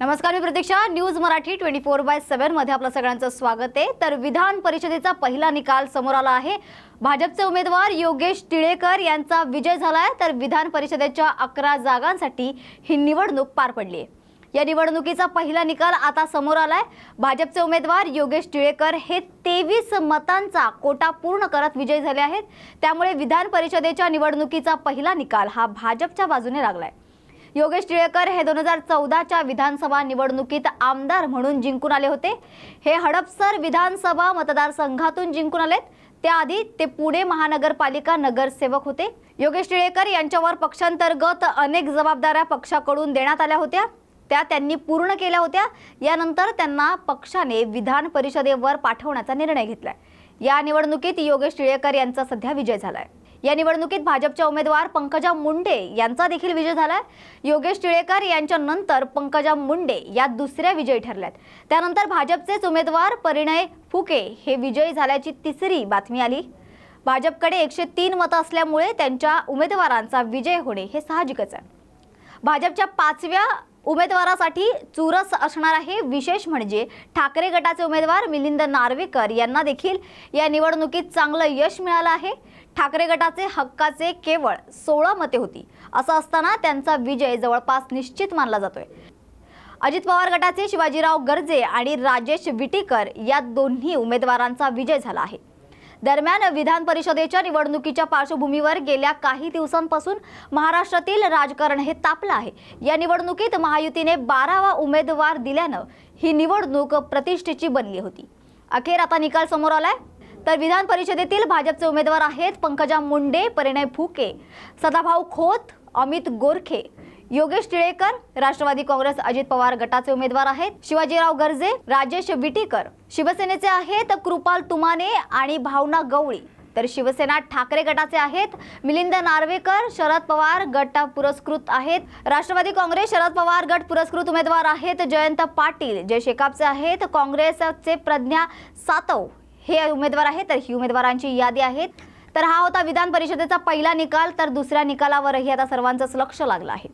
नमस्कार, मी प्रतीक्षा. न्यूज मराठी 24/7 मध्ये आपलं सगळ्यांचं स्वागत आहे. तर विधान परिषदेचा पहिला निकाल समोर आला आहे. भाजपचे उमेदवार योगेश टिळेकर यांचा विजय झालाय. तर विधान परिषदेच्या 11 जागांसाठी ही निवडणूक पार पडली आहे. या निवडणुकीचा पहिला निकाल आता समोर आलाय. भाजपचे उमेदवार योगेश टिळेकर हे 23 मतांचा कोटा पूर्ण करत विजयी झाले आहेत. त्यामुळे विधान परिषदेच्या निवडणुकीचा पहिला निकाल हा भाजपच्या बाजूने लागलाय. योगेश टिळेकर हे 2014च्या विधानसभा निवडणुकीत आमदार म्हणून जिंकून आले होते. हे हडपसर विधानसभा मतदारसंघातून जिंकून आलेत. त्याआधी ते पुणे महानगरपालिका नगरसेवक होते. योगेश टिळेकर यांच्यावर पक्षांतर्गत अनेक जबाबदाऱ्या पक्षाकडून देण्यात आल्या होत्या. त्या त्यांनी पूर्ण केल्या होत्या. यानंतर त्यांना पक्षाने विधान परिषदेवर पाठवण्याचा निर्णय घेतलाय. या निवडणुकीत योगेश टिळेकर यांचा सध्या विजय झालाय. या निवडणुकीत भाजपच्या उमेदवार पंकजा मुंडे यांचा देखील विजय झालाय. योगेश टिळेकर यांच्या नंतर पंकजा मुंडे या दुसऱ्या विजयी ठरल्यात. त्यानंतर भाजपचेच उमेदवार परिणय फुके हे विजयी झाल्याची तिसरी बातमी आली. भाजपकडे 103 मतं असल्यामुळे त्यांच्या उमेदवारांचा विजय होणे हे साहजिकच आहे. भाजपच्या 5व्या उमेदवारासाठी चुरस असणार आहे. विशेष म्हणजे ठाकरे गटाचे उमेदवार मिलिंद नार्वेकर यांना देखील या निवडणुकीत चांगलं यश मिळालं आहे. ठाकरे गटाचे हक्काचे केवळ 16 मते होती. असं असताना त्यांचा विजय जवळपास निश्चित मानला जातोय. अजित पवार गटाचे शिवाजीराव गर्जे आणि राजेश विटीकर या दोन्ही उमेदवारांचा विजय झाला आहे. दरम्यान विधान परिषदेच्या निवडणुकीच्या पार्श्वभूमीवर गेल्या काही दिवसांपासून महाराष्ट्रातील राजकारण हे तापलं आहे. या निवडणुकीत महायुतीने 12वा उमेदवार दिल्यानं ही निवडणूक प्रतिष्ठेची बनली होती. अखेर आता निकाल समोर आलाय. तर विधान परिषदेतील भाजपचे उमेदवार आहेत पंकजा मुंडे, परिणय फुके, सदाभाऊ खोत, अमित गोरखे, योगेश टिळेकर. राष्ट्रवादी काँग्रेस अजित पवार गटाचे उमेदवार आहेत शिवाजीराव गर्जे, राजेश विटीकर. शिवसेनेचे आहेत कृपाल तुमाने आणि भावना गवळी. तर शिवसेना ठाकरे गटाचे आहेत मिलिंद नार्वेकर. शरद पवार गट पुरस्कृत आहेत. राष्ट्रवादी काँग्रेस शरद पवार गट पुरस्कृत उमेदवार आहेत जयंत पाटील, जे शेकापचे आहेत. काँग्रेसचे प्रज्ञा सातव हे उमेदवार आहेत. तर ही उमेदवारांची यादी आहे. तर हा होता विधान परिषदेचा पहिला निकाल. तर दुसऱ्या निकालावरही आता सर्वांचंच लक्ष लागलं आहे.